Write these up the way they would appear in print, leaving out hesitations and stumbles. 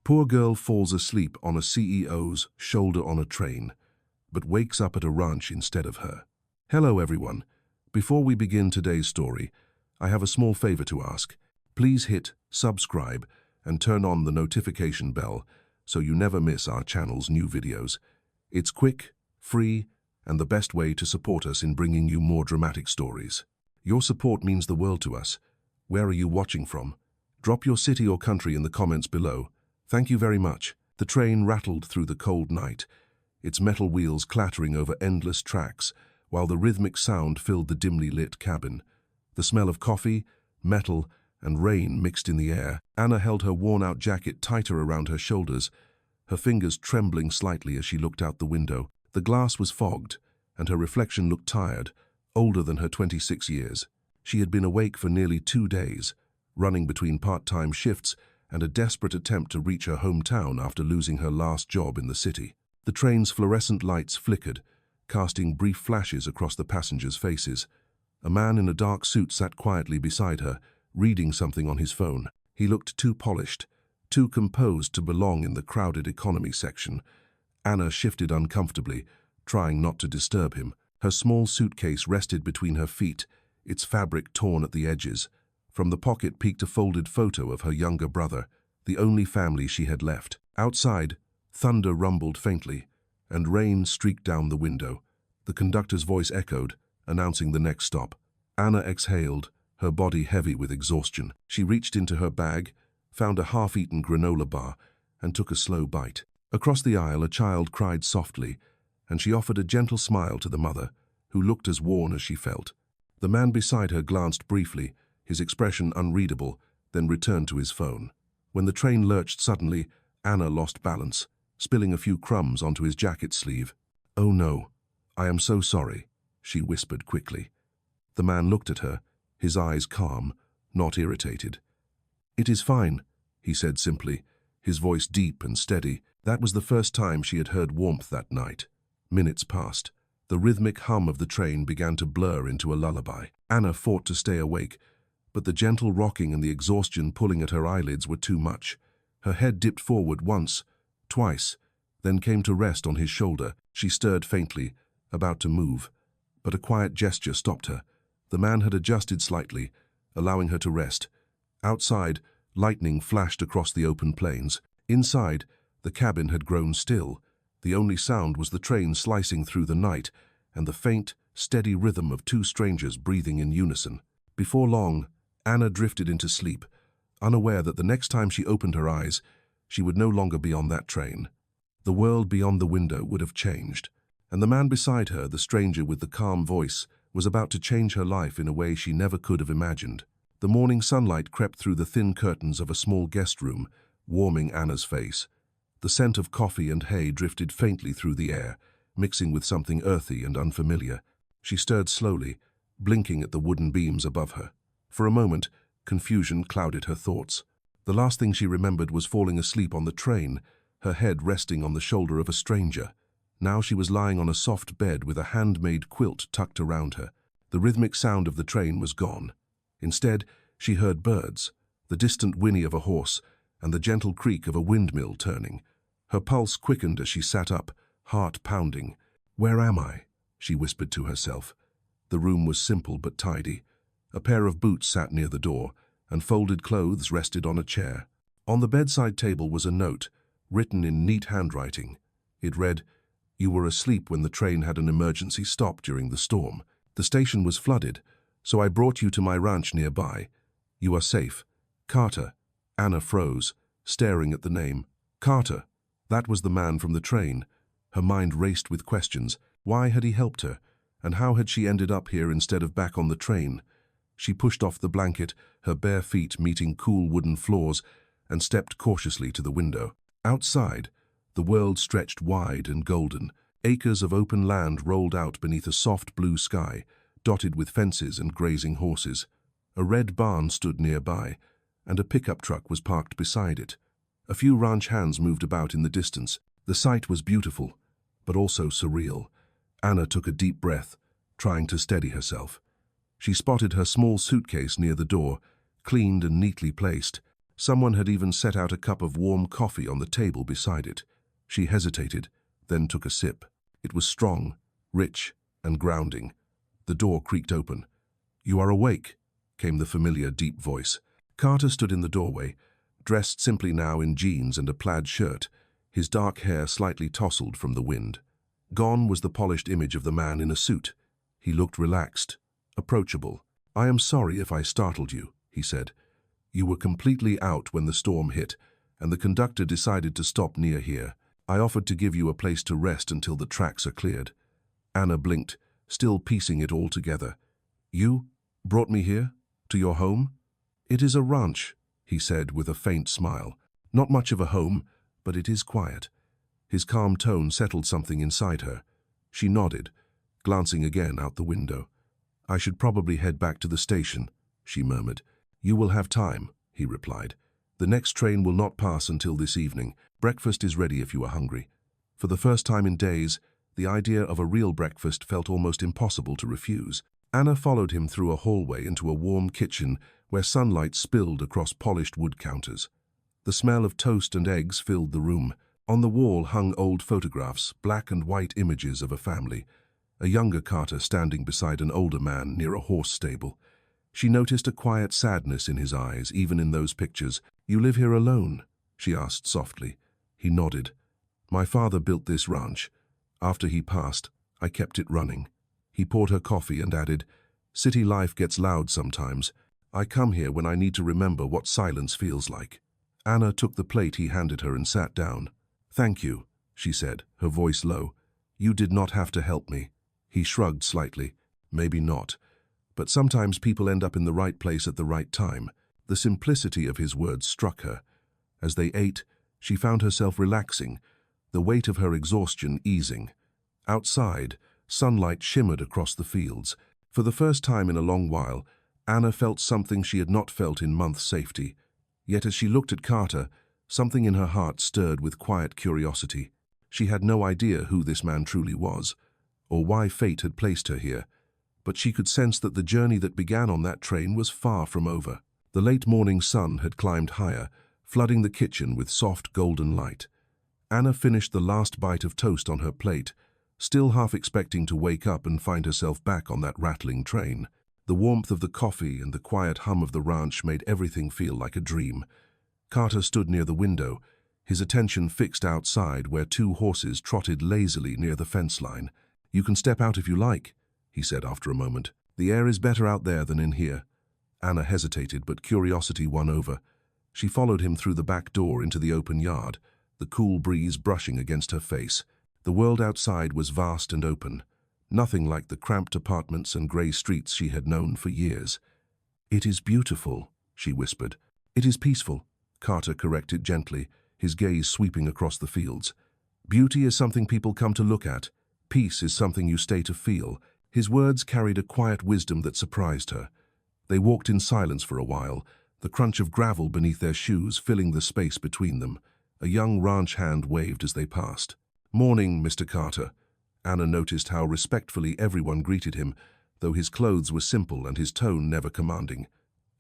Poor girl falls asleep on a CEO's shoulder on a train, but wakes up at a ranch instead of her. Hello everyone. Before we begin today's story, I have a small favor to ask. Please hit subscribe and turn on the notification bell so you never miss our channel's new videos. It's quick, free, and the best way to support us in bringing you more dramatic stories. Your support means the world to us. Where are you watching from? Drop your city or country in the comments below. Thank you very much. The train rattled through the cold night, its metal wheels clattering over endless tracks, while the rhythmic sound filled the dimly lit cabin. The smell of coffee, metal, and rain mixed in the air. Anna held her worn-out jacket tighter around her shoulders, her fingers trembling slightly as she looked out the window. The glass was fogged, and her reflection looked tired, older than her 26 years. She had been awake for nearly 2 days, running between part-time shifts and a desperate attempt to reach her hometown after losing her last job in the city. The train's fluorescent lights flickered, casting brief flashes across the passengers' faces. A man in a dark suit sat quietly beside her, reading something on his phone. He looked too polished, too composed to belong in the crowded economy section. Anna shifted uncomfortably, trying not to disturb him. Her small suitcase rested between her feet, its fabric torn at the edges. From the pocket peeked a folded photo of her younger brother, the only family she had left. Outside, thunder rumbled faintly, and rain streaked down the window. The conductor's voice echoed, announcing the next stop. Anna exhaled, her body heavy with exhaustion. She reached into her bag, found a half-eaten granola bar, and took a slow bite. Across the aisle, a child cried softly, and she offered a gentle smile to the mother, who looked as worn as she felt. The man beside her glanced briefly, his expression unreadable, then returned to his phone. When the train lurched suddenly, Anna lost balance, spilling a few crumbs onto his jacket sleeve. "Oh no, I am so sorry," she whispered quickly. The man looked at her, his eyes calm, not irritated. "It is fine," he said simply, his voice deep and steady. That was the first time she had heard warmth that night. Minutes passed. The rhythmic hum of the train began to blur into a lullaby. Anna fought to stay awake, but the gentle rocking and the exhaustion pulling at her eyelids were too much. Her head dipped forward once, twice, then came to rest on his shoulder. She stirred faintly, about to move, but a quiet gesture stopped her. The man had adjusted slightly, allowing her to rest. Outside, lightning flashed across the open plains. Inside, the cabin had grown still. The only sound was the train slicing through the night and the faint, steady rhythm of two strangers breathing in unison. Before long, Anna drifted into sleep, unaware that the next time she opened her eyes, she would no longer be on that train. The world beyond the window would have changed, and the man beside her, the stranger with the calm voice, was about to change her life in a way she never could have imagined. The morning sunlight crept through the thin curtains of a small guest room, warming Anna's face. The scent of coffee and hay drifted faintly through the air, mixing with something earthy and unfamiliar. She stirred slowly, blinking at the wooden beams above her. For a moment, confusion clouded her thoughts. The last thing she remembered was falling asleep on the train, her head resting on the shoulder of a stranger. Now she was lying on a soft bed with a handmade quilt tucked around her. The rhythmic sound of the train was gone. Instead, she heard birds, the distant whinny of a horse, and the gentle creak of a windmill turning. Her pulse quickened as she sat up, heart pounding. "Where am I?" she whispered to herself. The room was simple but tidy. A pair of boots sat near the door, and folded clothes rested on a chair. On the bedside table was a note, written in neat handwriting. It read, "You were asleep when the train had an emergency stop during the storm. The station was flooded, so I brought you to my ranch nearby. You are safe. Carter." Anna froze, staring at the name. Carter. That was the man from the train. Her mind raced with questions. Why had he helped her? And how had she ended up here instead of back on the train? She pushed off the blanket, her bare feet meeting cool wooden floors, and stepped cautiously to the window. Outside, the world stretched wide and golden. Acres of open land rolled out beneath a soft blue sky, dotted with fences and grazing horses. A red barn stood nearby, and a pickup truck was parked beside it. A few ranch hands moved about in the distance. The sight was beautiful, but also surreal. Anna took a deep breath, trying to steady herself. She spotted her small suitcase near the door, cleaned and neatly placed. Someone had even set out a cup of warm coffee on the table beside it. She hesitated, then took a sip. It was strong, rich, and grounding. The door creaked open. "You are awake," came the familiar deep voice. Carter stood in the doorway, dressed simply now in jeans and a plaid shirt, his dark hair slightly tousled from the wind. Gone was the polished image of the man in a suit. He looked relaxed, approachable. "I am sorry if I startled you," he said. "You were completely out when the storm hit, and the conductor decided to stop near here. I offered to give you a place to rest until the tracks are cleared." Anna blinked, still piecing it all together. "You brought me here? To your home?" "It is a ranch," he said with a faint smile. "Not much of a home, but it is quiet." His calm tone settled something inside her. She nodded, glancing again out the window. "I should probably head back to the station," she murmured. "You will have time," he replied. "The next train will not pass until this evening. Breakfast is ready if you are hungry." For the first time in days, the idea of a real breakfast felt almost impossible to refuse. Anna followed him through a hallway into a warm kitchen where sunlight spilled across polished wood counters. The smell of toast and eggs filled the room. On the wall hung old photographs, black and white images of a family, a younger Carter standing beside an older man near a horse stable. She noticed a quiet sadness in his eyes, even in those pictures. "You live here alone?" she asked softly. He nodded. "My father built this ranch. After he passed, I kept it running." He poured her coffee and added, "City life gets loud sometimes. I come here when I need to remember what silence feels like." Anna took the plate he handed her and sat down. "Thank you," she said, her voice low. "You did not have to help me." He shrugged slightly. "Maybe not. But sometimes people end up in the right place at the right time." The simplicity of his words struck her. As they ate, she found herself relaxing, the weight of her exhaustion easing. Outside, sunlight shimmered across the fields. For the first time in a long while, Anna felt something she had not felt in months' safety. Yet as she looked at Carter, something in her heart stirred with quiet curiosity. She had no idea who this man truly was, or why fate had placed her here, but she could sense that the journey that began on that train was far from over. The late morning sun had climbed higher, flooding the kitchen with soft golden light. Anna finished the last bite of toast on her plate, still half expecting to wake up and find herself back on that rattling train. The warmth of the coffee and the quiet hum of the ranch made everything feel like a dream. Carter stood near the window, his attention fixed outside where two horses trotted lazily near the fence line. "You can step out if you like," he said after a moment. "The air is better out there than in here." Anna hesitated, but curiosity won over. She followed him through the back door into the open yard, the cool breeze brushing against her face. The world outside was vast and open, nothing like the cramped apartments and grey streets she had known for years. "It is beautiful," she whispered. "It is peaceful," Carter corrected gently, his gaze sweeping across the fields. "Beauty is something people come to look at. Peace is something you stay to feel." His words carried a quiet wisdom that surprised her. They walked in silence for a while, the crunch of gravel beneath their shoes filling the space between them. A young ranch hand waved as they passed. "Morning, Mr. Carter." Anna noticed how respectfully everyone greeted him, though his clothes were simple and his tone never commanding.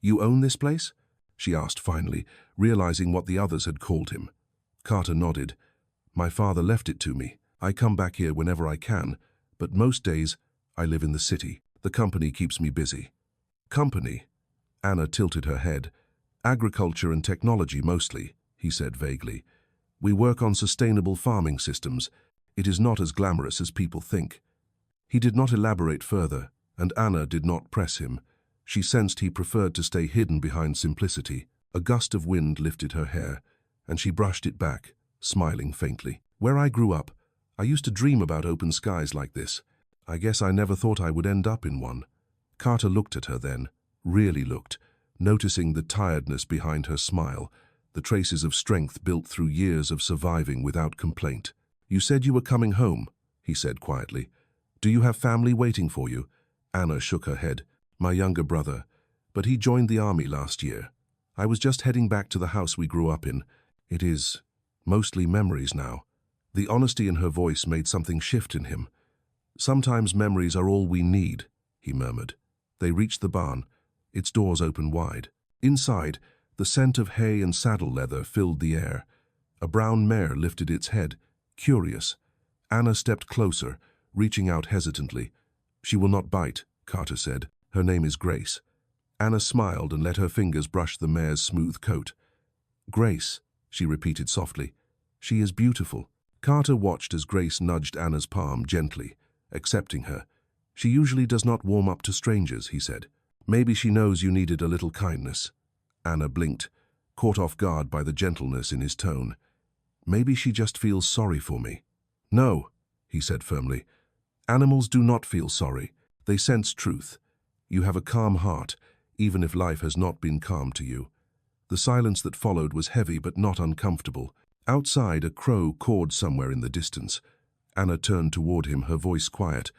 "You own this place?" she asked finally, realizing what the others had called him. Carter nodded. "My father left it to me. I come back here whenever I can, but most days I live in the city. The company keeps me busy." "Company?" Anna tilted her head. "Agriculture and technology mostly," he said vaguely. "We work on sustainable farming systems. It is not as glamorous as people think." He did not elaborate further, and Anna did not press him. She sensed he preferred to stay hidden behind simplicity. A gust of wind lifted her hair, and she brushed it back, smiling faintly. "Where I grew up, I used to dream about open skies like this. I guess I never thought I would end up in one." Carter looked at her then, really looked, noticing the tiredness behind her smile, the traces of strength built through years of surviving without complaint. "You said you were coming home," he said quietly. "Do you have family waiting for you?" Anna shook her head. "My younger brother, but he joined the army last year. I was just heading back to the house we grew up in. It is mostly memories now." The honesty in her voice made something shift in him. "Sometimes memories are all we need," he murmured. They reached the barn, its doors open wide. Inside, The scent of hay and saddle leather filled the air. A brown mare lifted its head, curious. Anna stepped closer, reaching out hesitantly. "She will not bite," Carter said. "Her name is Grace." Anna smiled and let her fingers brush the mare's smooth coat. "Grace," she repeated softly. "She is beautiful." Carter watched as Grace nudged Anna's palm gently, accepting her. "She usually does not warm up to strangers," he said. "Maybe she knows you needed a little kindness." Anna blinked, caught off guard by the gentleness in his tone. "Maybe she just feels sorry for me." "No," he said firmly. "Animals do not feel sorry. They sense truth. You have a calm heart, even if life has not been calm to you." The silence that followed was heavy but not uncomfortable. Outside, a crow cawed somewhere in the distance. Anna turned toward him, her voice quiet.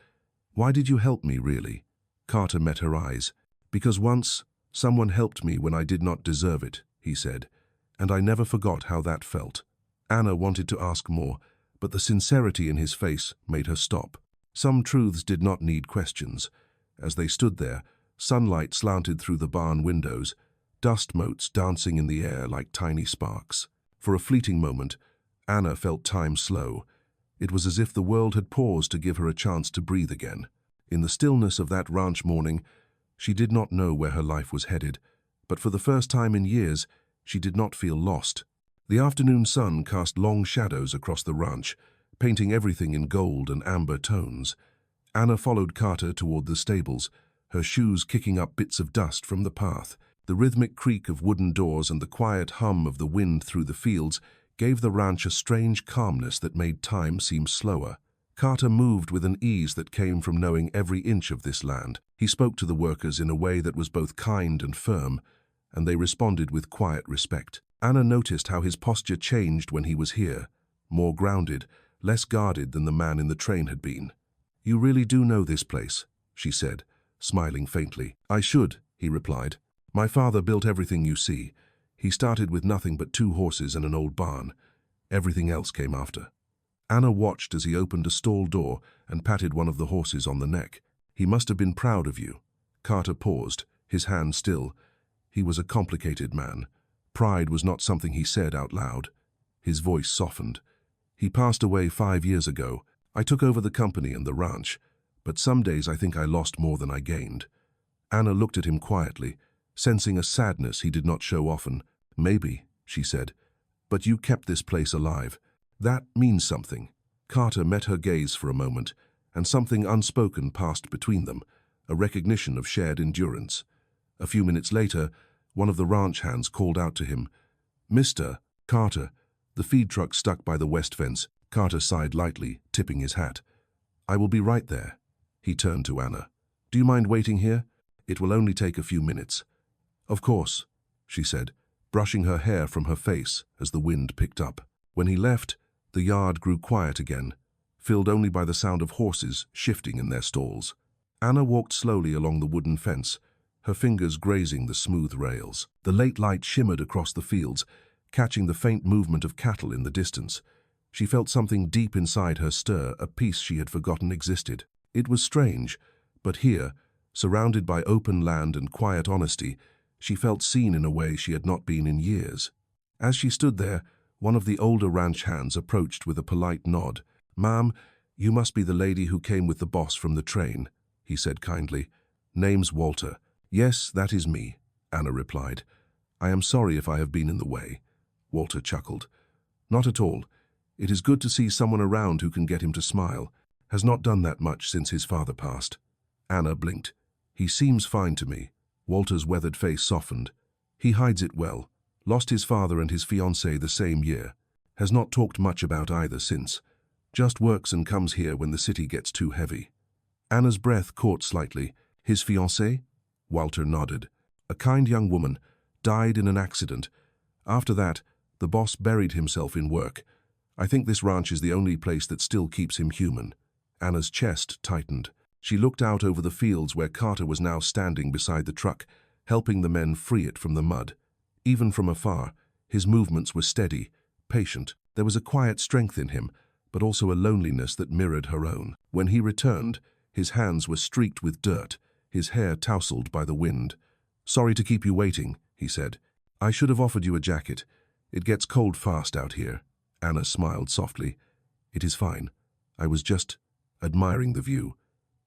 "Why did you help me, really?" Carter met her eyes. "Because once, someone helped me when I did not deserve it," he said, "and I never forgot how that felt." Anna wanted to ask more, but the sincerity in his face made her stop. Some truths did not need questions. As they stood there, sunlight slanted through the barn windows, dust motes dancing in the air like tiny sparks. For a fleeting moment, Anna felt time slow. It was as if the world had paused to give her a chance to breathe again. In the stillness of that ranch morning, she did not know where her life was headed, but for the first time in years, she did not feel lost. The afternoon sun cast long shadows across the ranch, painting everything in gold and amber tones. Anna followed Carter toward the stables, her shoes kicking up bits of dust from the path. The rhythmic creak of wooden doors and the quiet hum of the wind through the fields gave the ranch a strange calmness that made time seem slower. Carter moved with an ease that came from knowing every inch of this land. He spoke to the workers in a way that was both kind and firm, and they responded with quiet respect. Anna noticed how his posture changed when he was here, more grounded, less guarded than the man in the train had been. "You really do know this place," she said, smiling faintly. "I should," he replied. "My father built everything you see. He started with nothing but 2 horses and an old barn. Everything else came after." Anna watched as he opened a stall door and patted one of the horses on the neck. "He must have been proud of you." Carter paused, his hand still. He was a complicated man. Pride was not something he said out loud. His voice softened. "He passed away 5 years ago. I took over the company and the ranch, but some days I think I lost more than I gained." Anna looked at him quietly, sensing a sadness he did not show often. "Maybe," she said, "but you kept this place alive. That means something." Carter met her gaze for a moment, and something unspoken passed between them, a recognition of shared endurance. A few minutes later, one of the ranch hands called out to him, "Mr. Carter." The feed truck stuck by the west fence. Carter sighed lightly, tipping his hat. "I will be right there." He turned to Anna. "Do you mind waiting here? It will only take a few minutes." "Of course," she said, brushing her hair from her face as the wind picked up. When he left, the yard grew quiet again, filled only by the sound of horses shifting in their stalls. Anna walked slowly along the wooden fence, her fingers grazing the smooth rails. The late light shimmered across the fields, catching the faint movement of cattle in the distance. She felt something deep inside her stir, a peace she had forgotten existed. It was strange, but here, surrounded by open land and quiet honesty, she felt seen in a way she had not been in years. As she stood there, one of the older ranch hands approached with a polite nod. "Ma'am, you must be the lady who came with the boss from the train," he said kindly. "Name's Walter." "Yes, that is me," Anna replied. "I am sorry if I have been in the way." Walter chuckled. "Not at all. It is good to see someone around who can get him to smile. Has not done that much since his father passed." Anna blinked. "He seems fine to me." Walter's weathered face softened. "He hides it well. Lost his father and his fiancée the same year. Has not talked much about either since. Just works and comes here when the city gets too heavy." Anna's breath caught slightly. "His fiancée?" Walter nodded. "A kind young woman. Died in an accident. After that, the boss buried himself in work. I think this ranch is the only place that still keeps him human." Anna's chest tightened. She looked out over the fields where Carter was now standing beside the truck, helping the men free it from the mud. Even from afar, his movements were steady, patient. There was a quiet strength in him, but also a loneliness that mirrored her own. When he returned, his hands were streaked with dirt, his hair tousled by the wind. "Sorry to keep you waiting," he said. I should have offered you a jacket. It gets cold fast out here. Anna smiled softly. It is fine. I was just admiring the view.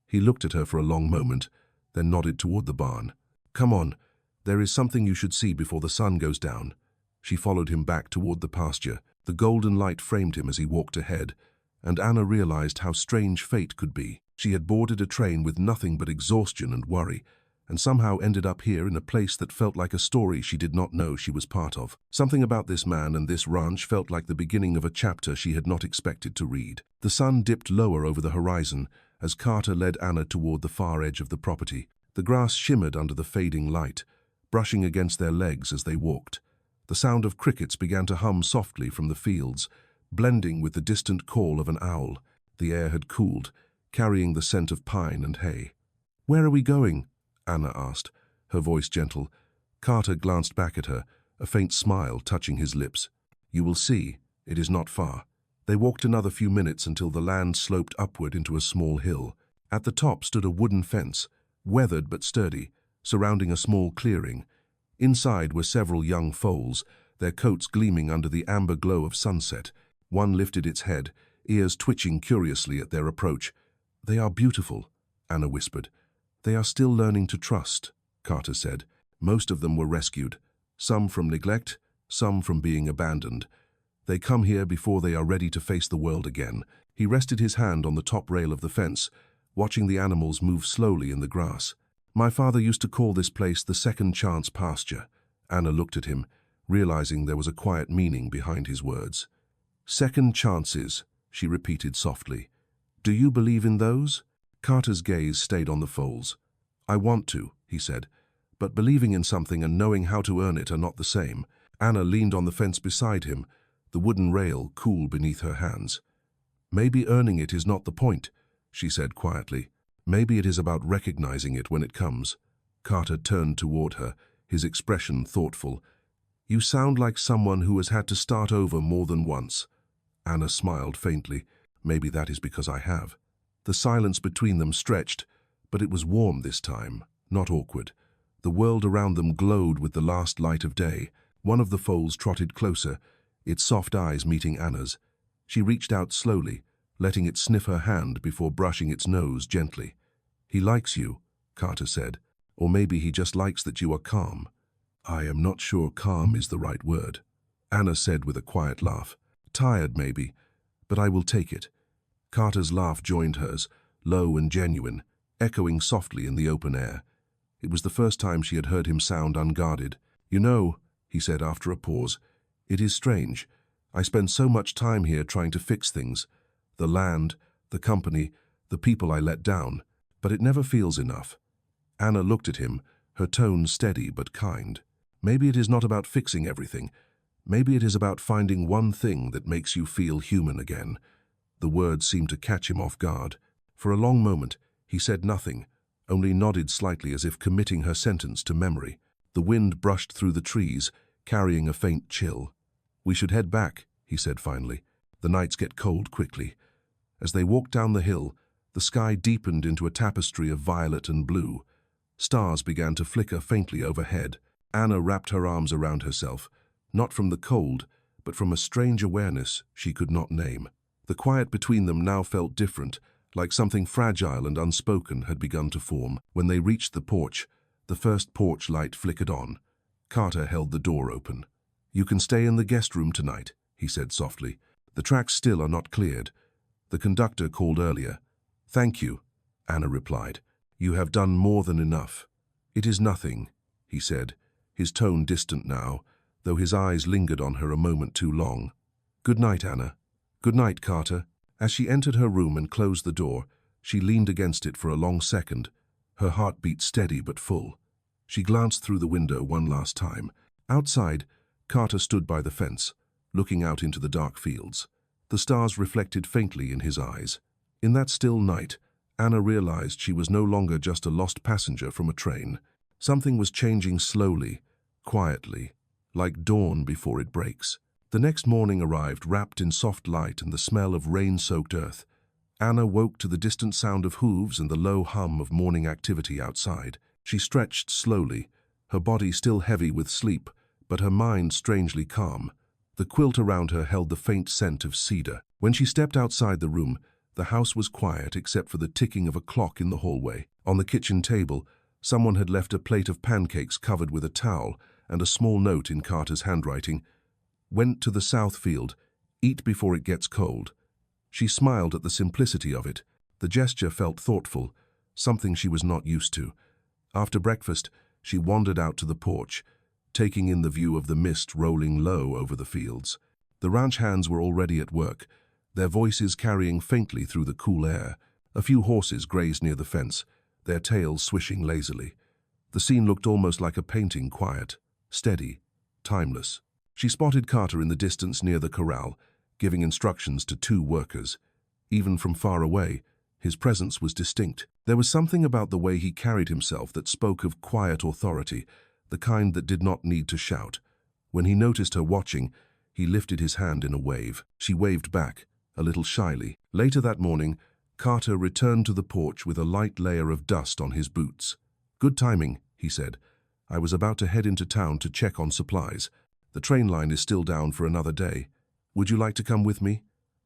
He looked at her for a long moment, then nodded toward the barn. Come on, there is something you should see before the sun goes down. She followed him back toward the pasture. The golden light framed him as he walked ahead, and Anna realized how strange fate could be. She had boarded a train with nothing but exhaustion and worry, and somehow ended up here in a place that felt like a story she did not know she was part of. Something about this man and this ranch felt like the beginning of a chapter she had not expected to read. The sun dipped lower over the horizon as Carter led Anna toward the far edge of the property. The grass shimmered under the fading light, brushing against their legs as they walked. The sound of crickets began to hum softly from the fields, blending with the distant call of an owl. The air had cooled, carrying the scent of pine and hay. "Where are we going?" Anna asked, her voice gentle. Carter glanced back at her, a faint smile touching his lips. "You will see, it is not far." They walked another few minutes until the land sloped upward into a small hill. At the top stood a wooden fence, weathered but sturdy, surrounding a small clearing. Inside were several young foals, their coats gleaming under the amber glow of sunset. One lifted its head, ears twitching curiously at their approach. "They are beautiful," Anna whispered. "They are still learning to trust," Carter said. "Most of them were rescued, some from neglect, some from being abandoned. They come here before they are ready to face the world again." He rested his hand on the top rail of the fence, watching the animals move slowly in the grass. "My father used to call this place the second chance pasture." Anna looked at him, realizing there was a quiet meaning behind his words. "Second chances," she repeated softly. "Do you believe in those?" Carter's gaze stayed on the foals. "I want to," he said, "but believing in something and knowing how to earn it are not the same." Anna leaned on the fence beside him, the wooden rail cool beneath her hands. "Maybe earning it is not the point," she said quietly. "Maybe it is about recognizing it when it comes." Carter turned toward her, his expression thoughtful. "You sound like someone who has had to start over more than once." Anna smiled faintly. "Maybe that is because I have." The silence between them stretched, but it was warm this time, not awkward. The world around them glowed with the last light of day. One of the foals trotted closer, its soft eyes meeting Anna's. She reached out slowly, letting it sniff her hand before brushing its nose gently. "He likes you," Carter said, "or maybe he just likes that you are calm." "I am not sure calm is the right word," Anna said with a quiet laugh. "Tired, maybe, but I will take it." Carter's laugh joined hers, low and genuine, echoing softly in the open air. It was the first time she had heard him sound unguarded. "You know," he said after a pause, "it is strange. I spend so much time here trying to fix things. The land, the company, the people I let down. But it never feels enough." Anna looked at him, her tone steady but kind. "Maybe it is not about fixing everything. Maybe it is about finding one thing that makes you feel human again." The words seemed to catch him off guard. For a long moment, he said nothing, only nodded slightly as if committing her sentence to memory. The wind brushed through the trees, carrying a faint chill. "We should head back," he said finally. "The nights get cold quickly." As they walked down the hill, the sky deepened into a tapestry of violet and blue. Stars began to flicker faintly overhead. Anna wrapped her arms around herself, not from the cold, but from a strange awareness she could not name. The quiet between them now felt different, like something fragile and unspoken had begun to form. When they reached the porch, the first porch light flickered on. Carter held the door open. "You can stay in the guest room tonight," he said softly. "The tracks still are not cleared. The conductor called earlier." "Thank you," Anna replied. "You have done more than enough." "It is nothing," he said, his tone distant now, though his eyes lingered on her a moment too long. "Good night, Anna." "Good night, Carter." As she entered her room and closed the door, she leaned against it for a long second, her heartbeat steady but full. She glanced through the window one last time. Outside, Carter stood by the fence, looking out into the dark fields. The stars reflected faintly in his eyes. In that still night, Anna realized she was no longer just a lost passenger from a train. Something was changing slowly, quietly, like dawn before it breaks. The next morning arrived wrapped in soft light and the smell of rain-soaked earth. Anna woke to the distant sound of hooves and the low hum of morning activity outside. She stretched slowly, her body still heavy with sleep, but her mind strangely calm. The quilt around her held the faint scent of cedar. When she stepped outside the room, the house was quiet except for the ticking of a clock in the hallway. On the kitchen table, someone had left a plate of pancakes covered with a towel and a small note in Carter's handwriting. "Went to the south field. Eat before it gets cold." She smiled at the simplicity of it. The gesture felt thoughtful, something she was not used to. After breakfast, she wandered out to the porch, taking in the view of the mist rolling low over the fields. The ranch hands were already at work, their voices carrying faintly through the cool air. A few horses grazed near the fence, their tails swishing lazily. The scene looked almost like a painting, quiet, steady, timeless. She spotted Carter in the distance near the corral, giving instructions to two workers. Even from far away, his presence was distinct. There was something about the way he carried himself that spoke of quiet authority, the kind that did not need to shout. When he noticed her watching, he lifted his hand in a wave. She waved back, a little shyly. Later that morning, Carter returned to the porch with a light layer of dust on his boots. "Good timing," he said. "I was about to head into town to check on supplies. The train line is still down for another day. Would you like to come with me?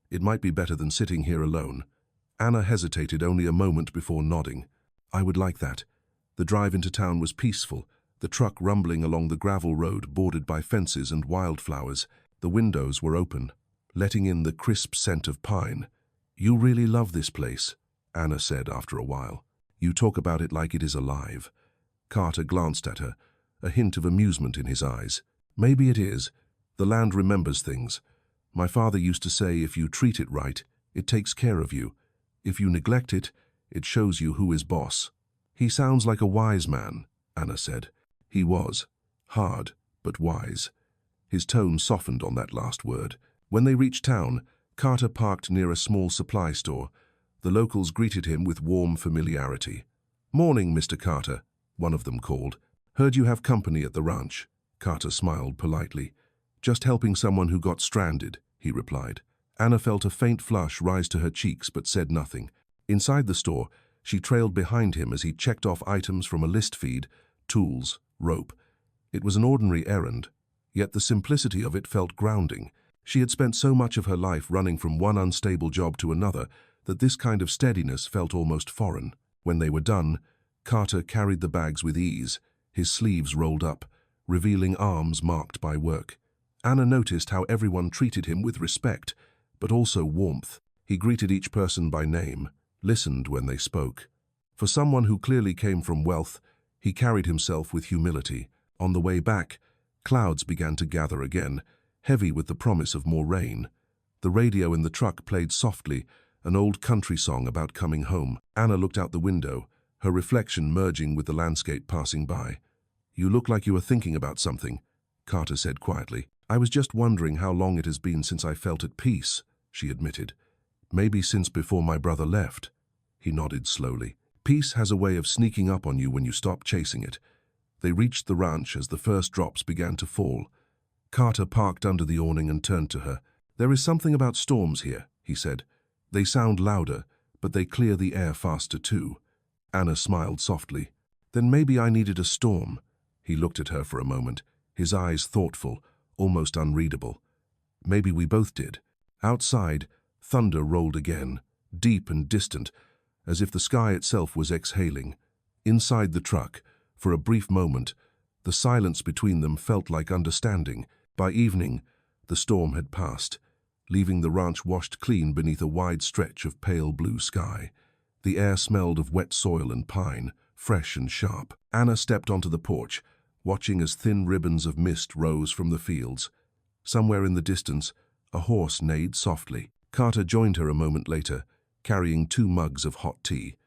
It might be better than sitting here alone." Anna hesitated only a moment before nodding. "I would like that." The drive into town was peaceful, the truck rumbling along the gravel road bordered by fences and wildflowers. The windows were open, letting in the crisp scent of pine. "You really love this place," Anna said after a while. "You talk about it like it is alive." Carter glanced at her, a hint of amusement in his eyes. "Maybe it is. The land remembers things. My father used to say if you treat it right, it takes care of you. If you neglect it, it shows you who is boss." "He sounds like a wise man," Anna said. He was. Hard, but wise. His tone softened on that last word. When they reached town, Carter parked near a small supply store. The locals greeted him with warm familiarity. "Morning, Mr. Carter," one of them called. "Heard you have company at the ranch." Carter smiled politely. "Just helping someone who got stranded," he replied. Anna felt a faint flush rise to her cheeks but said nothing. Inside the store, she trailed behind him as he checked off items from a list feed, tools, rope. It was an ordinary errand, yet the simplicity of it felt grounding. She had spent so much of her life running from one unstable job to another that this kind of steadiness felt almost foreign. When they were done, Carter carried the bags with ease, his sleeves rolled up, revealing arms marked by work. Anna noticed how everyone treated him with respect, but also warmth. He greeted each person by name, listened when they spoke. For someone who clearly came from wealth, he carried himself with humility. On the way back, clouds began to gather again, heavy with the promise of more rain. The radio in the truck played softly, an old country song about coming home. Anna looked out the window, her reflection merging with the landscape passing by. "You look like you are thinking about something," Carter said quietly. "I was just wondering how long it has been since I felt at peace," she admitted. "Maybe since before my brother left." He nodded slowly. "Peace has a way of sneaking up on you when you stop chasing it." They reached the ranch as the first drops began to fall. Carter parked under the awning and turned to her. "There is something about storms here," he said. "They sound louder, but they clear the air faster too." Anna smiled softly. "Then maybe I needed a storm." He looked at her for a moment, his eyes thoughtful, almost unreadable. "Maybe we both did." Outside, thunder rolled again, deep and distant, as if the sky itself was exhaling. Inside the truck, for a brief moment, the silence between them felt like understanding. By evening, the storm had passed, leaving the ranch washed clean beneath a wide stretch of pale blue sky. The air smelled of wet soil and pine, fresh and sharp. Anna stepped onto the porch, watching as thin ribbons of mist rose from the fields. Somewhere in the distance, a horse neighed softly. Carter joined her a moment later, carrying 2 mugs of hot tea.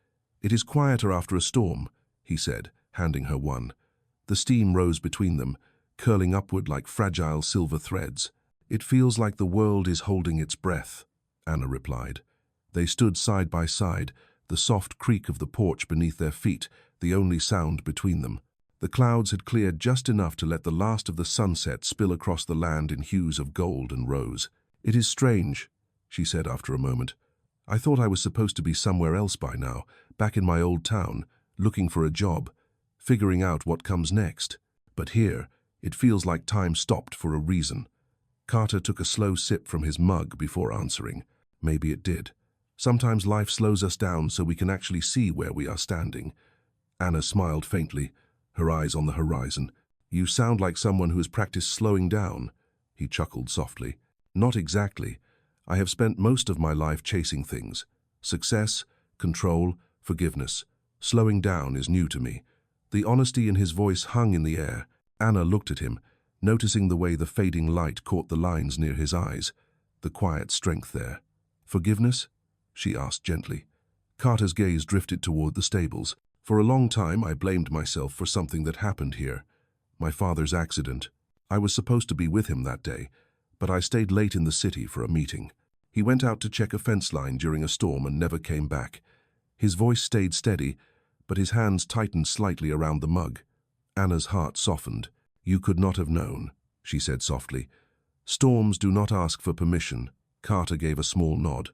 "It is quieter after a storm," he said, handing her one. The steam rose between them, curling upward like fragile silver threads. "It feels like the world is holding its breath," Anna replied. They stood side by side, the soft creak of the porch beneath their feet, the only sound between them. The clouds had cleared just enough to let the last of the sunset spill across the land in hues of gold and rose. "It is strange," she said after a moment. "I thought I was supposed to be somewhere else by now, back in my old town, looking for a job, figuring out what comes next. But here, It feels like time stopped for a reason. Carter took a slow sip from his mug before answering. Maybe it did. Sometimes life slows us down so we can actually see where we are standing. Anna smiled faintly, her eyes on the horizon. You sound like someone who has practiced slowing down. He chuckled softly. Not exactly. I have spent most of my life chasing things. Success, control, forgiveness. Slowing down is new to me. The honesty in his voice hung in the air. Anna looked at him, noticing the way the fading light caught the lines near his eyes, the quiet strength there. Forgiveness? She asked gently. Carter's gaze drifted toward the stables. For a long time I blamed myself for something that happened here. My father's accident. I was supposed to be with him that day, but I stayed late in the city for a meeting. He went out to check a fence line during a storm and never came back. His voice stayed steady, but his hands tightened slightly around the mug. Anna's heart softened. You could not have known, she said softly. Storms do not ask for permission. Carter gave a small nod.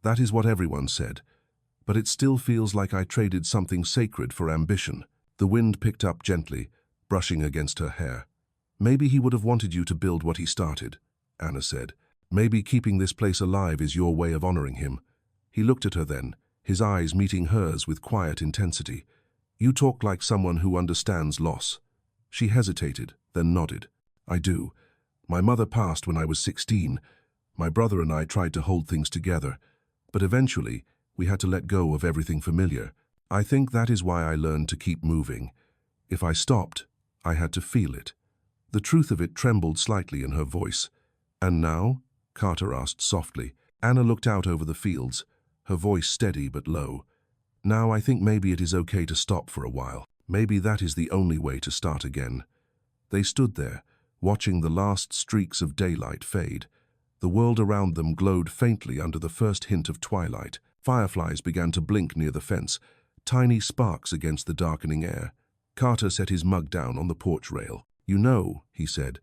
That is what everyone said. But it still feels like I traded something sacred for ambition. The wind picked up gently, brushing against her hair. Maybe he would have wanted you to build what he started, Anna said. Maybe keeping this place alive is your way of honoring him. He looked at her then, his eyes meeting hers with quiet intensity. You talk like someone who understands loss. She hesitated, then nodded. I do. My mother passed when I was 16. My brother and I tried to hold things together, but eventually we had to let go of everything familiar. I think that is why I learned to keep moving. If I stopped, I had to feel it. The truth of it trembled slightly in her voice. And now? Carter asked softly. Anna looked out over the fields, her voice steady but low. Now I think maybe it is okay to stop for a while. Maybe that is the only way to start again. They stood there, watching the last streaks of daylight fade. The world around them glowed faintly under the first hint of twilight. Fireflies began to blink near the fence, tiny sparks against the darkening air. Carter set his mug down on the porch rail. You know, he said,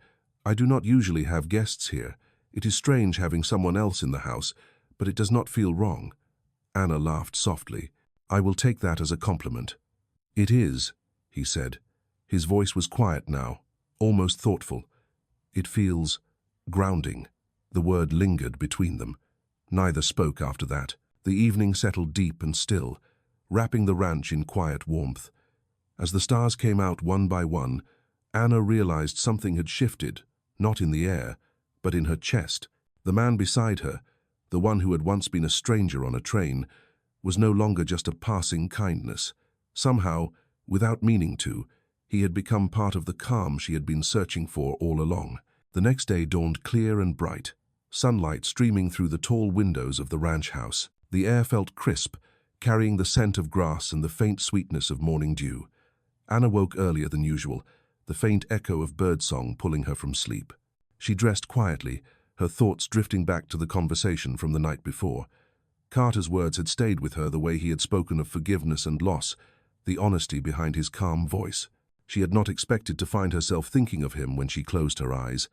I do not usually have guests here. It is strange having someone else in the house, but it does not feel wrong. Anna laughed softly. I will take that as a compliment. It is, he said. His voice was quiet now, almost thoughtful. It feels grounding. The word lingered between them. Neither spoke after that. The evening settled deep and still, wrapping the ranch in quiet warmth. As the stars came out one by one, Anna realized something had shifted, not in the air, but in her chest. The man beside her, the one who had once been a stranger on a train, was no longer just a passing kindness. Somehow, without meaning to, he had become part of the calm she had been searching for all along. The next day dawned clear and bright, sunlight streaming through the tall windows of the ranch house. The air felt crisp, carrying the scent of grass and the faint sweetness of morning dew. Anna woke earlier than usual, the faint echo of birdsong pulling her from sleep. She dressed quietly, her thoughts drifting back to the conversation from the night before. Carter's words had stayed with her the way he had spoken of forgiveness and loss, the honesty behind his calm voice. She had not expected to find herself thinking of him when she closed her eyes,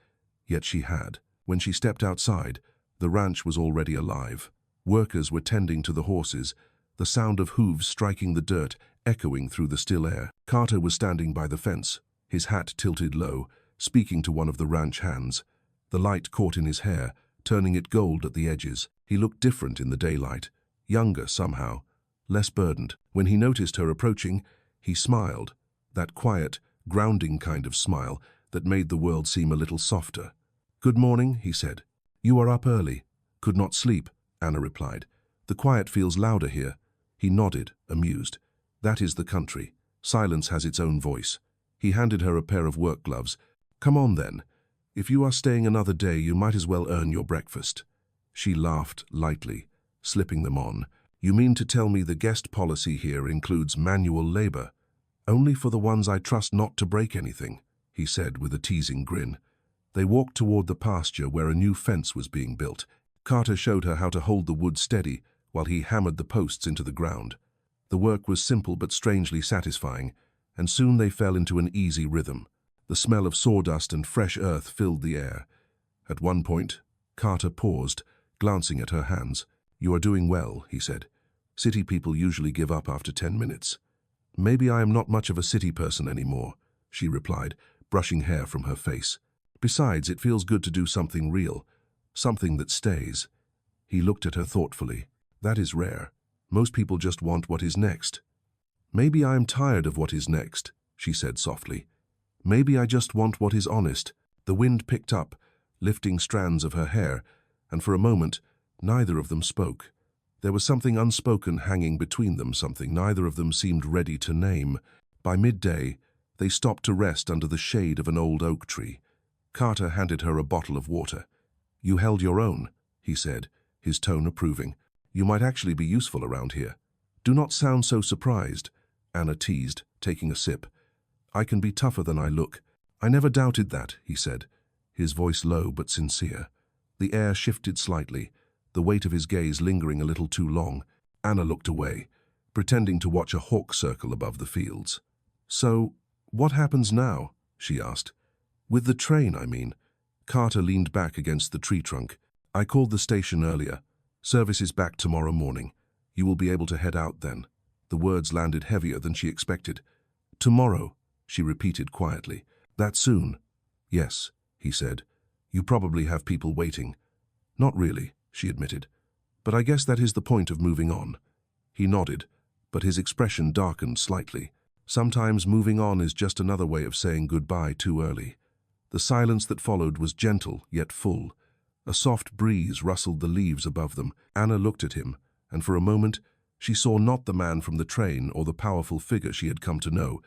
yet she had. When she stepped outside, the ranch was already alive. Workers were tending to the horses, the sound of hooves striking the dirt echoing through the still air. Carter was standing by the fence, his hat tilted low, speaking to one of the ranch hands. The light caught in his hair, turning it gold at the edges. He looked different in the daylight, younger somehow, less burdened. When he noticed her approaching, he smiled, that quiet, grounding kind of smile that made the world seem a little softer. Good morning, he said. You are up early. Could not sleep, Anna replied. The quiet feels louder here. He nodded, amused. That is the country. Silence has its own voice. He handed her a pair of work gloves. Come on then. If you are staying another day, you might as well earn your breakfast. She laughed lightly, slipping them on. You mean to tell me the guest policy here includes manual labor? Only for the ones I trust not to break anything, he said with a teasing grin. They walked toward the pasture where a new fence was being built. Carter showed her how to hold the wood steady while he hammered the posts into the ground. The work was simple but strangely satisfying, and soon they fell into an easy rhythm. The smell of sawdust and fresh earth filled the air. At one point, Carter paused, glancing at her hands. You are doing well, he said. City people usually give up after 10 minutes. Maybe I am not much of a city person anymore, she replied, brushing hair from her face. Besides, it feels good to do something real, something that stays. He looked at her thoughtfully. That is rare. Most people just want what is next. Maybe I am tired of what is next, she said softly. Maybe I just want what is honest. The wind picked up, lifting strands of her hair, and for a moment, neither of them spoke. There was something unspoken hanging between them, something neither of them seemed ready to name. By midday, they stopped to rest under the shade of an old oak tree. Carter handed her a bottle of water. "You held your own," he said, his tone approving. "You might actually be useful around here." "Do not sound so surprised," Anna teased, taking a sip. "I can be tougher than I look." "I never doubted that," he said, his voice low but sincere. The air shifted slightly, the weight of his gaze lingering a little too long. Anna looked away, pretending to watch a hawk circle above the fields. "So, what happens now?" she asked. "With the train, I mean." Carter leaned back against the tree trunk. "I called the station earlier. Service is back tomorrow morning. You will be able to head out then." The words landed heavier than she expected. "Tomorrow," she repeated quietly. "That soon?" "Yes," he said. "You probably have people waiting." "Not really," she admitted. "But I guess that is the point of moving on." He nodded, but his expression darkened slightly. Sometimes moving on is just another way of saying goodbye too early. The silence that followed was gentle, yet full. A soft breeze rustled the leaves above them. Anna looked at him, and for a moment, she saw not the man from the train or the powerful figure she had come to know,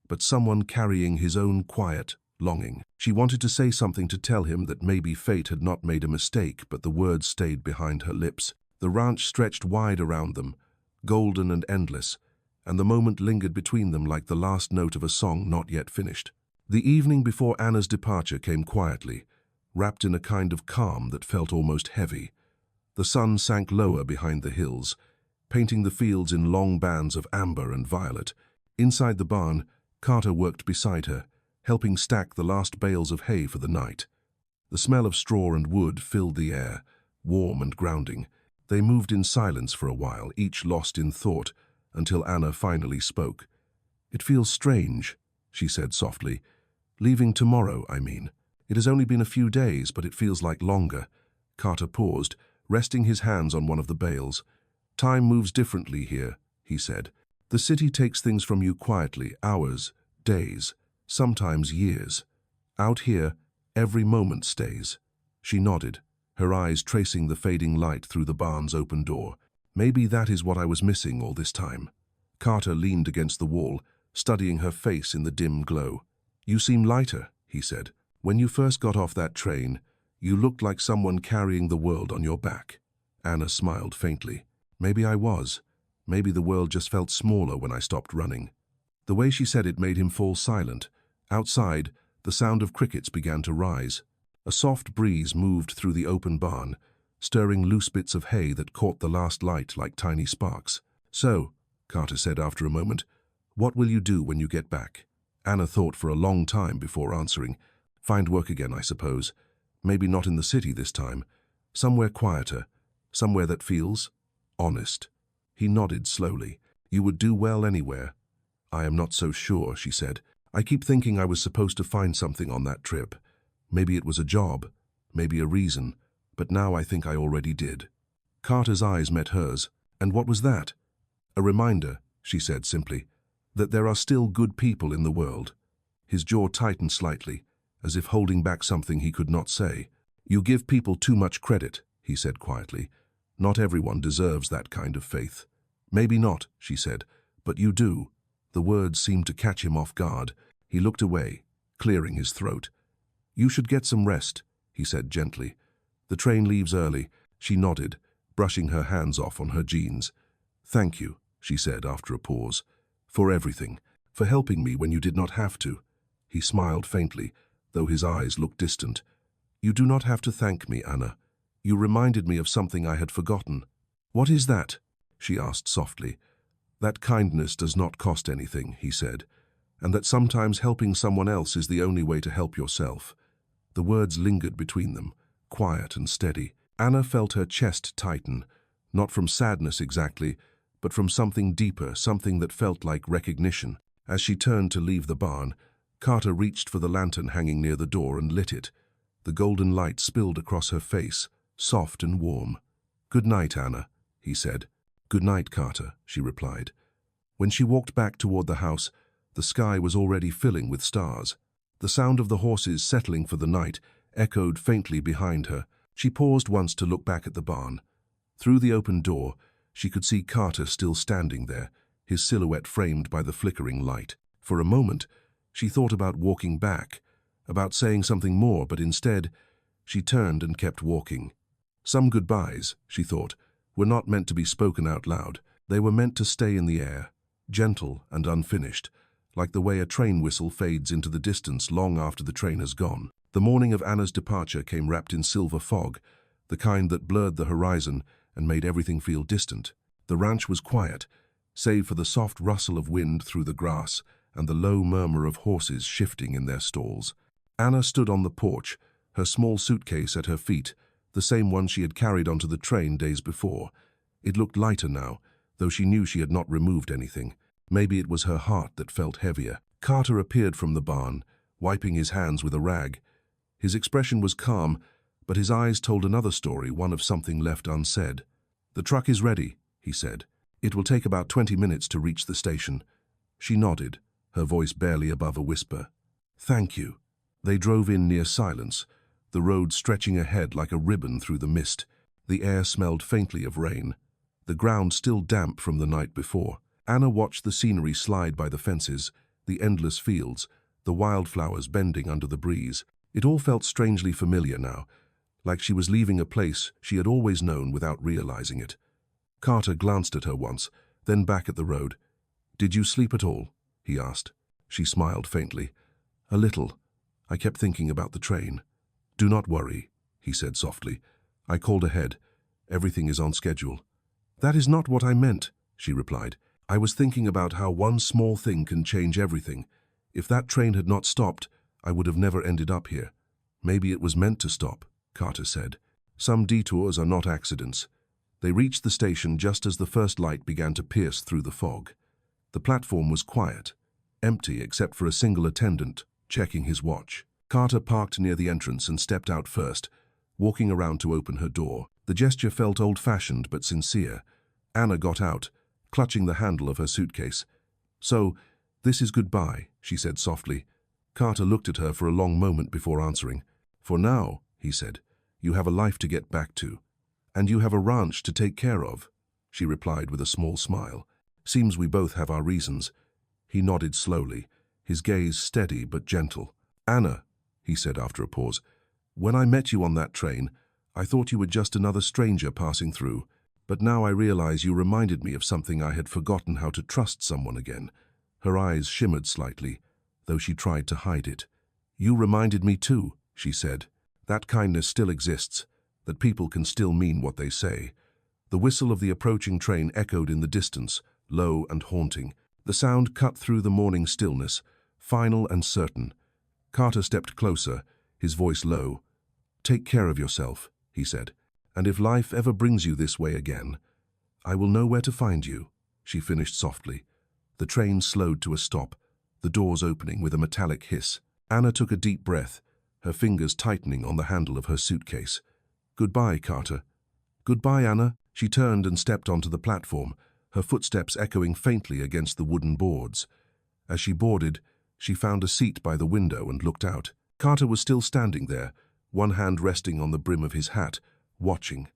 but someone carrying his own quiet longing. She wanted to say something to tell him that maybe fate had not made a mistake, but the words stayed behind her lips. The ranch stretched wide around them, golden and endless, and the moment lingered between them like the last note of a song not yet finished. The evening before Anna's departure came quietly, wrapped in a kind of calm that felt almost heavy. The sun sank lower behind the hills, painting the fields in long bands of amber and violet. Inside the barn, Carter worked beside her, helping stack the last bales of hay for the night. The smell of straw and wood filled the air, warm and grounding. They moved in silence for a while, each lost in thought, until Anna finally spoke. "It feels strange," she said softly. "Leaving tomorrow, I mean. It has only been a few days, but it feels like longer." Carter paused, resting his hands on one of the bales. "Time moves differently here," he said. "The city takes things from you quietly, hours, days, sometimes years. Out here, every moment stays." She nodded, her eyes tracing the fading light through the barn's open door. "Maybe that is what I was missing all this time." Carter leaned against the wall, studying her face in the dim glow. "You seem lighter," he said. "When you first got off that train, you looked like someone carrying the world on your back." Anna smiled faintly. "Maybe I was. Maybe the world just felt smaller when I stopped running." The way she said it made him fall silent. Outside, the sound of crickets began to rise. A soft breeze moved through the open barn, stirring loose bits of hay that caught the last light like tiny sparks. "So," Carter said after a moment, "what will you do when you get back?" Anna thought for a long time before answering. "Find work again, I suppose. Maybe not in the city this time. Somewhere quieter. Somewhere that feels honest." He nodded slowly. "You would do well anywhere." "I am not so sure," she said. "I keep thinking I was supposed to find something on that trip. Maybe it was a job, maybe a reason, but now I think I already did." Carter's eyes met hers. "And what was that?" "A reminder," she said simply, "that there are still good people in the world." His jaw tightened slightly, as if holding back something he could not say. "You give people too much credit," he said quietly. "Not everyone deserves that kind of faith." "Maybe not," she said, "but you do." The words seemed to catch him off guard. He looked away, clearing his throat. "You should get some rest," he said gently. "The train leaves early." She nodded, brushing her hands off on her jeans. "Thank you," she said after a pause, "for everything, for helping me when you did not have to." He smiled faintly, though his eyes looked distant. "You do not have to thank me, Anna. You reminded me of something I had forgotten." "What is that?" she asked softly. "That kindness does not cost anything," he said, "and that sometimes helping someone else is the only way to help yourself." The words lingered between them, quiet and steady. Anna felt her chest tighten, not from sadness exactly, but from something deeper, something that felt like recognition. As she turned to leave the barn, Carter reached for the lantern hanging near the door and lit it. The golden light spilled across her face, soft and warm. "Good night, Anna," he said. "Good night, Carter," she replied. When she walked back toward the house, the sky was already filling with stars. The sound of the horses settling for the night echoed faintly behind her. She paused once to look back at the barn. Through the open door, she could see Carter still standing there, his silhouette framed by the flickering light. For a moment, she thought about walking back, about saying something more, but instead, she turned and kept walking. Some goodbyes, she thought, were not meant to be spoken out loud. They were meant to stay in the air, gentle and unfinished, like the way a train whistle fades into the distance long after the train has gone. The morning of Anna's departure came wrapped in silver fog, the kind that blurred the horizon and made everything feel distant. The ranch was quiet, save for the soft rustle of wind through the grass and the low murmur of horses shifting in their stalls. Anna stood on the porch, her small suitcase at her feet, the same one she had carried onto the train days before. It looked lighter now, though she knew she had not removed anything. Maybe it was her heart that felt heavier. Carter appeared from the barn, wiping his hands with a rag. His expression was calm, but his eyes told another story, one of something left unsaid. "The truck is ready," he said. "It will take about 20 minutes to reach the station." She nodded, her voice barely above a whisper. "Thank you." They drove in near silence, the road stretching ahead like a ribbon through the mist. The air smelled faintly of rain, the ground still damp from the night before. Anna watched the scenery slide by the fences, the endless fields, the wildflowers bending under the breeze. It all felt strangely familiar now, like she was leaving a place she had always known without realizing it. Carter glanced at her once, then back at the road. "Did you sleep at all?" he asked. She smiled faintly. "A little. I kept thinking about the train." "Do not worry," he said softly. "I called ahead. Everything is on schedule." "That is not what I meant," she replied. "I was thinking about how one small thing can change everything. If that train had not stopped, I would have never ended up here." "Maybe it was meant to stop," Carter said. "Some detours are not accidents." They reached the station just as the first light began to pierce through the fog. The platform was quiet, empty except for a single attendant checking his watch. Carter parked near the entrance and stepped out first, walking around to open her door. The gesture felt old-fashioned but sincere. Anna got out, clutching the handle of her suitcase. "So, this is goodbye," she said softly. Carter looked at her for a long moment before answering. "For now," he said, "you have a life to get back to. And you have a ranch to take care of," she replied with a small smile. "Seems we both have our reasons." He nodded slowly, his gaze steady but gentle. "Anna," he said after a pause, "when I met you on that train, I thought you were just another stranger passing through. But now I realize you reminded me of something I had forgotten, how to trust someone again." Her eyes shimmered slightly, though she tried to hide it. "You reminded me too," she said. "That kindness still exists, that people can still mean what they say." The whistle of the approaching train echoed in the distance, low and haunting. The sound cut through the morning stillness, final and certain. Carter stepped closer, his voice low. "Take care of yourself," he said. "And if life ever brings you this way again, I will know where to find you," she finished softly. The train slowed to a stop, the doors opening with a metallic hiss. Anna took a deep breath, her fingers tightening on the handle of her suitcase. "Goodbye, Carter." "Goodbye, Anna." She turned and stepped onto the platform, her footsteps echoing faintly against the wooden boards. As she boarded, she found a seat by the window and looked out. Carter was still standing there, one hand resting on the brim of his hat, watching.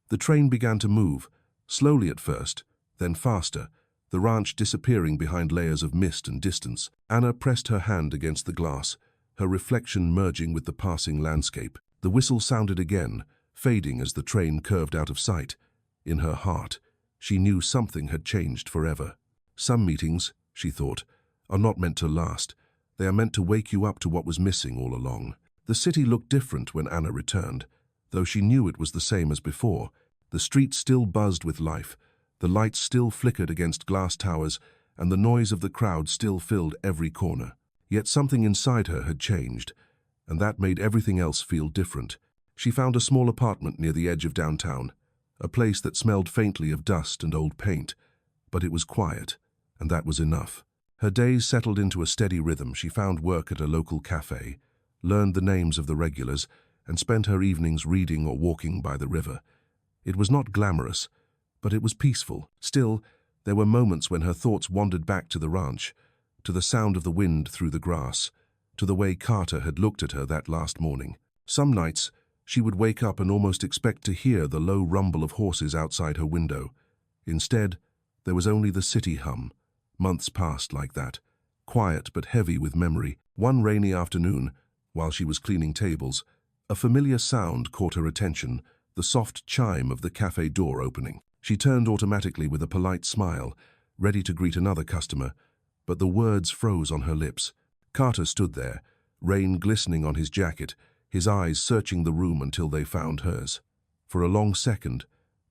The train began to move, slowly at first, then faster, the ranch disappearing behind layers of mist and distance. Anna pressed her hand against the glass, her reflection merging with the passing landscape. The whistle sounded again, fading as the train curved out of sight. In her heart, she knew something had changed forever. Some meetings, she thought, are not meant to last. They are meant to wake you up to what was missing all along. The city looked different when Anna returned, though she knew it was the same as before. The streets still buzzed with life, the lights still flickered against glass towers, and the noise of the crowd still filled every corner. Yet something inside her had changed, and that made everything else feel different. She found a small apartment near the edge of downtown, a place that smelled faintly of dust and old paint, but it was quiet, and that was enough. Her days settled into a steady rhythm. She found work at a local cafe, learned the names of the regulars, and spent her evenings reading or walking by the river. It was not glamorous, but it was peaceful. Still, there were moments when her thoughts wandered back to the ranch, to the sound of the wind through the grass, to the way Carter had looked at her that last morning. Some nights, she would wake up and almost expect to hear the low rumble of horses outside her window. Instead, there was only the city hum. Months passed like that, quiet but heavy with memory. One rainy afternoon, while she was cleaning tables, a familiar sound caught her attention, the soft chime of the cafe door opening. She turned automatically with a polite smile, ready to greet another customer, but the words froze on her lips. Carter stood there, rain glistening on his jacket, his eyes searching the room until they found hers. For a long second,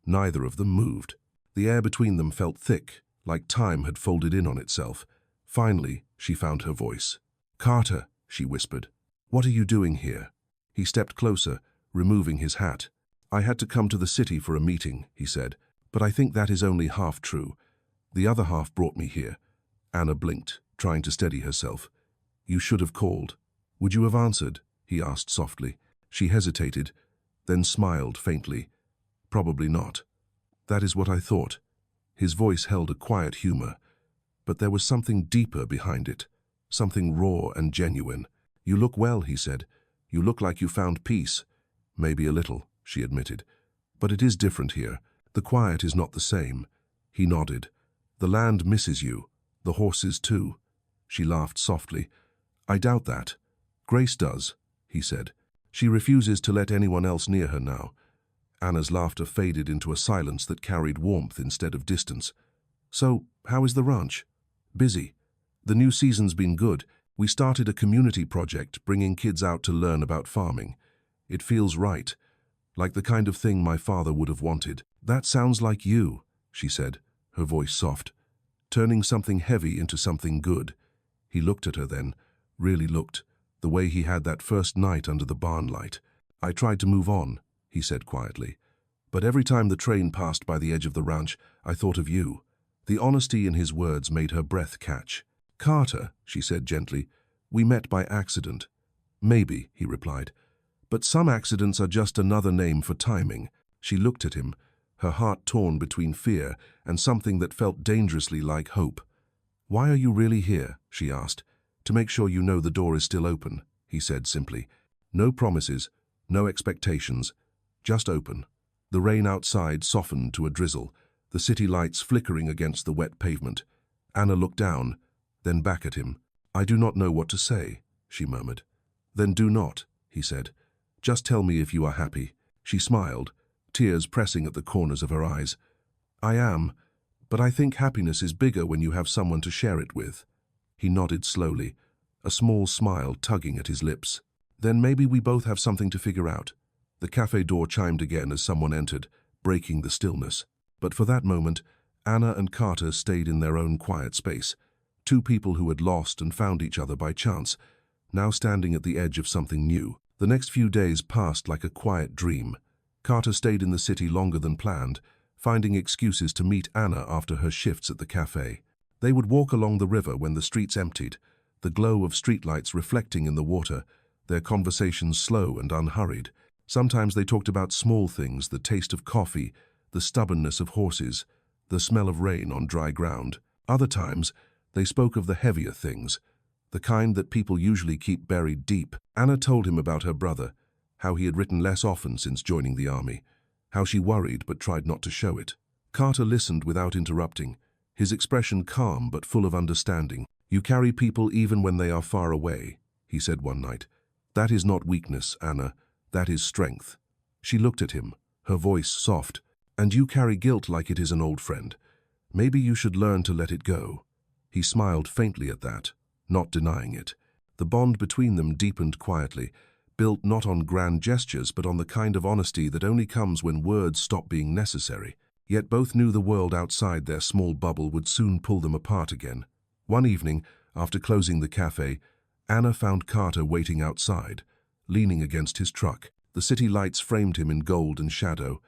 neither of them moved. The air between them felt thick, like time had folded in on itself. Finally, she found her voice. "Carter," she whispered, "what are you doing here?" He stepped closer, removing his hat. "I had to come to the city for a meeting," he said, "but I think that is only half true. The other half brought me here." Anna blinked, trying to steady herself. "You should have called." "Would you have answered?" he asked softly. She hesitated, then smiled faintly. "Probably not." "That is what I thought." His voice held a quiet humor, but there was something deeper behind it, something raw and genuine. "You look well," he said. "You look like you found peace." "Maybe a little," she admitted. "But it is different here. The quiet is not the same." He nodded. "The land misses you. The horses too." She laughed softly. "I doubt that. Grace does," he said. "She refuses to let anyone else near her now." Anna's laughter faded into a silence that carried warmth instead of distance. "So, how is the ranch?" "Busy. The new season's been good. We started a community project, bringing kids out to learn about farming. It feels right, like the kind of thing my father would have wanted." "That sounds like you," she said, her voice soft. "Turning something heavy into something good." He looked at her then, really looked, the way he had that first night under the barn light. "I tried to move on," he said quietly. "But every time the train passed by the edge of the ranch, I thought of you." The honesty in his words made her breath catch. "Carter," she said gently, "we met by accident." "Maybe," he replied. "But some accidents are just another name for timing." She looked at him, her heart torn between fear and something that felt dangerously like hope. "Why are you really here?" she asked. "To make sure you know the door is still open," he said simply. "No promises, no expectations, just open." The rain outside softened to a drizzle, the city lights flickering against the wet pavement. Anna looked down, then back at him. "I do not know what to say," she murmured. "Then do not," he said. "Just tell me if you are happy." She smiled, tears pressing at the corners of her eyes. "I am, but I think happiness is bigger when you have someone to share it with." He nodded slowly, a small smile tugging at his lips. "Then maybe we both have something to figure out." The cafe door chimed again as someone entered, breaking the stillness. But for that moment, Anna and Carter stayed in their own quiet space. Two people who had lost and found each other by chance, now standing at the edge of something new. The next few days passed like a quiet dream. Carter stayed in the city longer than planned, finding excuses to meet Anna after her shifts at the cafe. They would walk along the river when the streets emptied, the glow of streetlights reflecting in the water, their conversations slow and unhurried. Sometimes they talked about small things, the taste of coffee, the stubbornness of horses, the smell of rain on dry ground. Other times, they spoke of the heavier things, the kind that people usually keep buried deep. Anna told him about her brother, how he had written less often since joining the army, how she worried but tried not to show it. Carter listened without interrupting, his expression calm but full of understanding. "You carry people even when they are far away," he said one night. "That is not weakness, Anna. That is strength." She looked at him, her voice soft. "And you carry guilt like it is an old friend. Maybe you should learn to let it go." He smiled faintly at that, not denying it. The bond between them deepened quietly, built not on grand gestures but on the kind of honesty that only comes when words stop being necessary. Yet both knew the world outside their small bubble would soon pull them apart again. One evening, after closing the cafe, Anna found Carter waiting outside, leaning against his truck. The city lights framed him in gold and shadow.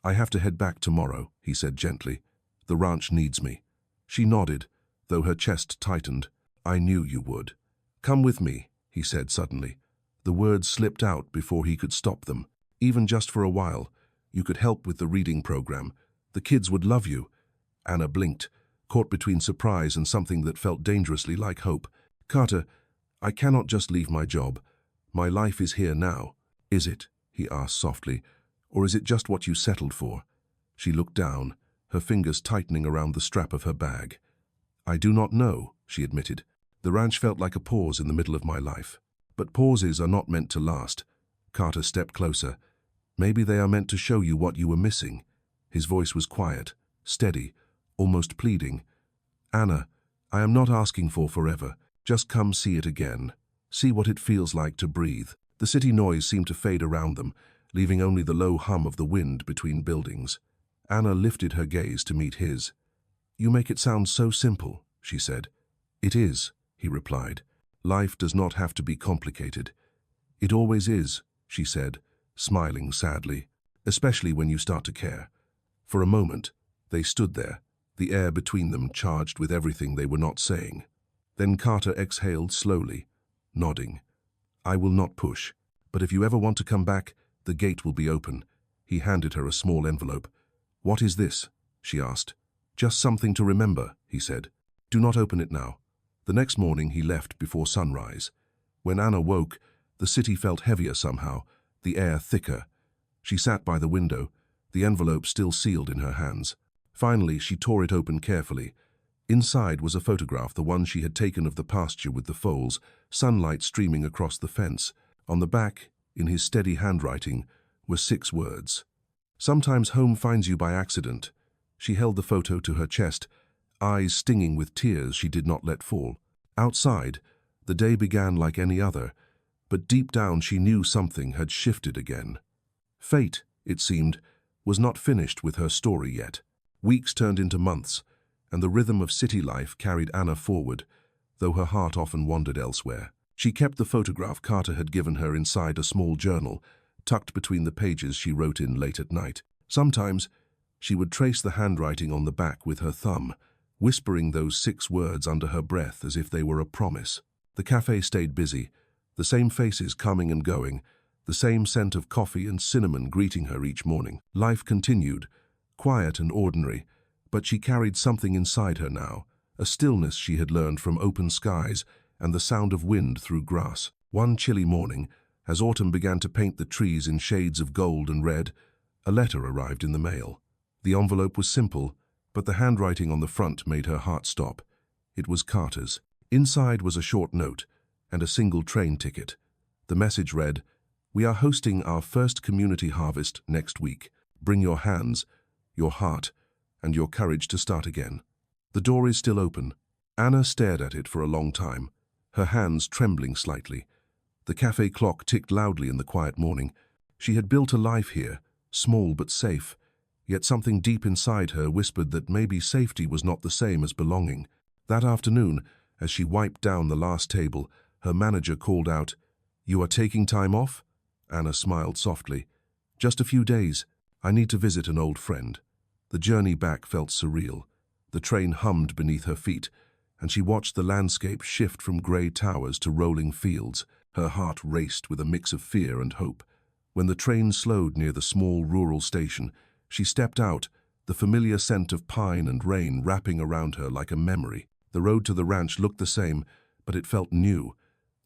"I have to head back tomorrow," he said gently. "The ranch needs me." She nodded, though her chest tightened. "I knew you would." "Come with me," he said suddenly. The words slipped out before he could stop them. "Even just for a while. You could help with the reading program. The kids would love you." Anna blinked, caught between surprise and something that felt dangerously like hope. "Carter, I cannot just leave my job. My life is here now." "Is it?" he asked softly. "Or is it just what you settled for?" She looked down, her fingers tightening around the strap of her bag. "I do not know," she admitted. "The ranch felt like a pause in the middle of my life. But pauses are not meant to last." Carter stepped closer. "Maybe they are meant to show you what you were missing." His voice was quiet, steady, almost pleading. "Anna, I am not asking for forever. Just come see it again. See what it feels like to breathe." The city noise seemed to fade around them, leaving only the low hum of the wind between buildings. Anna lifted her gaze to meet his. "You make it sound so simple," she said. "It is," he replied. "Life does not have to be complicated." "It always is," she said, smiling sadly, "especially when you start to care." For a moment, they stood there, the air between them charged with everything they were not saying. Then Carter exhaled slowly, nodding. "I will not push, but if you ever want to come back, the gate will be open." He handed her a small envelope. "What is this?" she asked. "Just something to remember," he said. "Do not open it now." The next morning he left before sunrise. When Anna woke, the city felt heavier somehow, the air thicker. She sat by the window, the envelope still sealed in her hands. Finally, she tore it open carefully. Inside was a photograph, the one she had taken of the pasture with the foals, sunlight streaming across the fence. On the back, in his steady handwriting, were 6 words. "Sometimes home finds you by accident." She held the photo to her chest, eyes stinging with tears she did not let fall. Outside, the day began like any other, but deep down she knew something had shifted again. Fate, it seemed, was not finished with her story yet. Weeks turned into months, and the rhythm of city life carried Anna forward, though her heart often wandered elsewhere. She kept the photograph Carter had given her inside a small journal, tucked between the pages she wrote in late at night. Sometimes, she would trace the handwriting on the back with her thumb, whispering those 6 words under her breath as if they were a promise. The cafe stayed busy, the same faces coming and going, the same scent of coffee and cinnamon greeting her each morning. Life continued, quiet and ordinary, but she carried something inside her now, a stillness she had learned from open skies and the sound of wind through grass. One chilly morning, as autumn began to paint the trees in shades of gold and red, a letter arrived in the mail. The envelope was simple, but the handwriting on the front made her heart stop. It was Carter's. Inside was a short note and a single train ticket. The message read, "We are hosting our first community harvest next week. Bring your hands, your heart, and your courage to start again. The door is still open." Anna stared at it for a long time, her hands trembling slightly. The cafe clock ticked loudly in the quiet morning. She had built a life here, small but safe, yet something deep inside her whispered that maybe safety was not the same as belonging. That afternoon, as she wiped down the last table, her manager called out, "You are taking time off?" Anna smiled softly. "Just a few days. I need to visit an old friend." The journey back felt surreal. The train hummed beneath her feet, and she watched the landscape shift from grey towers to rolling fields. Her heart raced with a mix of fear and hope. When the train slowed near the small rural station, she stepped out, the familiar scent of pine and rain wrapping around her like a memory. The road to the ranch looked the same, but it felt new.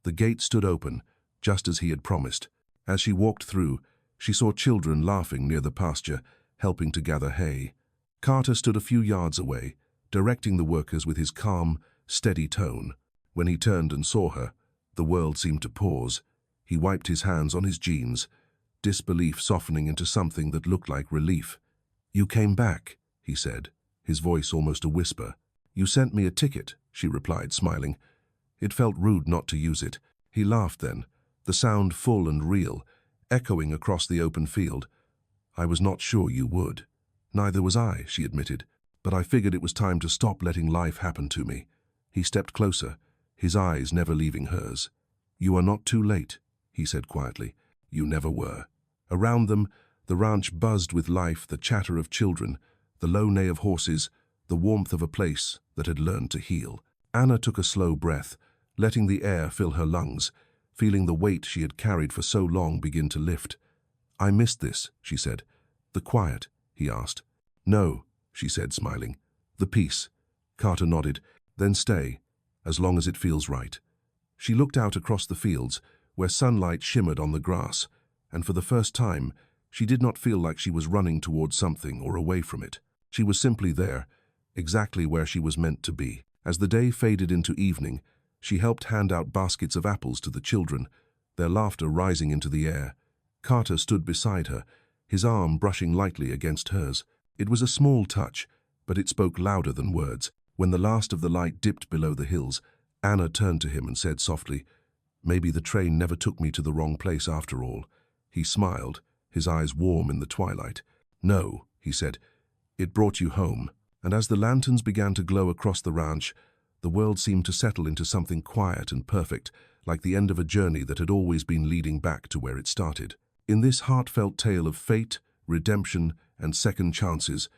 The gate stood open, just as he had promised. As she walked through, she saw children laughing near the pasture, helping to gather hay. Carter stood a few yards away, directing the workers with his calm, steady tone. When he turned and saw her, the world seemed to pause. He wiped his hands on his jeans, disbelief softening into something that looked like relief. "You came back," he said, his voice almost a whisper. "You sent me a ticket," she replied, smiling. It felt rude not to use it. He laughed then, the sound full and real, echoing across the open field. "I was not sure you would." "Neither was I," she admitted, "but I figured it was time to stop letting life happen to me." He stepped closer, his eyes never leaving hers. "You are not too late," he said quietly. "You never were." Around them, the ranch buzzed with life, the chatter of children, the low neigh of horses, the warmth of a place that had learned to heal. Anna took a slow breath, letting the air fill her lungs, feeling the weight she had carried for so long begin to lift. "I missed this," she said. "The quiet?" he asked. "No," she said, smiling. "The peace." Carter nodded. "Then stay, as long as it feels right." She looked out across the fields, where sunlight shimmered on the grass, and for the first time, she did not feel like she was running towards something or away from it. She was simply there, exactly where she was meant to be. As the day faded into evening, she helped hand out baskets of apples to the children, their laughter rising into the air. Carter stood beside her, his arm brushing lightly against hers. It was a small touch, but it spoke louder than words. When the last of the light dipped below the hills, Anna turned to him and said softly, "Maybe the train never took me to the wrong place after all." He smiled, his eyes warm in the twilight. "No," he said, "it brought you home." And as the lanterns began to glow across the ranch, the world seemed to settle into something quiet and perfect, like the end of a journey that had always been leading back to where it started. In this heartfelt tale of fate, redemption, and second chances,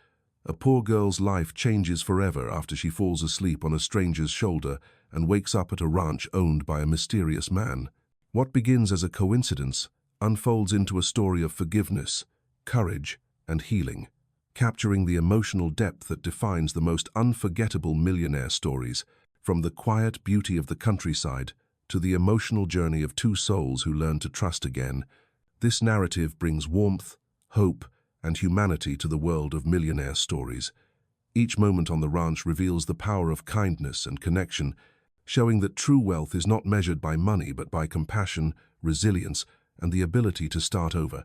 a poor girl's life changes forever after she falls asleep on a stranger's shoulder and wakes up at a ranch owned by a mysterious man. What begins as a coincidence unfolds into a story of forgiveness, courage, and healing, capturing the emotional depth that defines the most unforgettable millionaire stories, from the quiet beauty of the countryside to the emotional journey of two souls who learn to trust again. This narrative brings warmth, hope, and humanity to the world of millionaire stories. Each moment on the ranch reveals the power of kindness and connection, showing that true wealth is not measured by money but by compassion, resilience, and the ability to start over.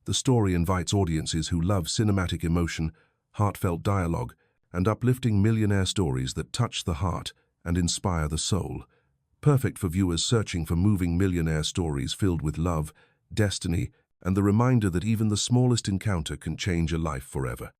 The story invites audiences who love cinematic emotion, heartfelt dialogue, and uplifting millionaire stories that touch the heart and inspire the soul. Perfect for viewers searching for moving millionaire stories filled with love, destiny, and the reminder that even the smallest encounter can change a life forever.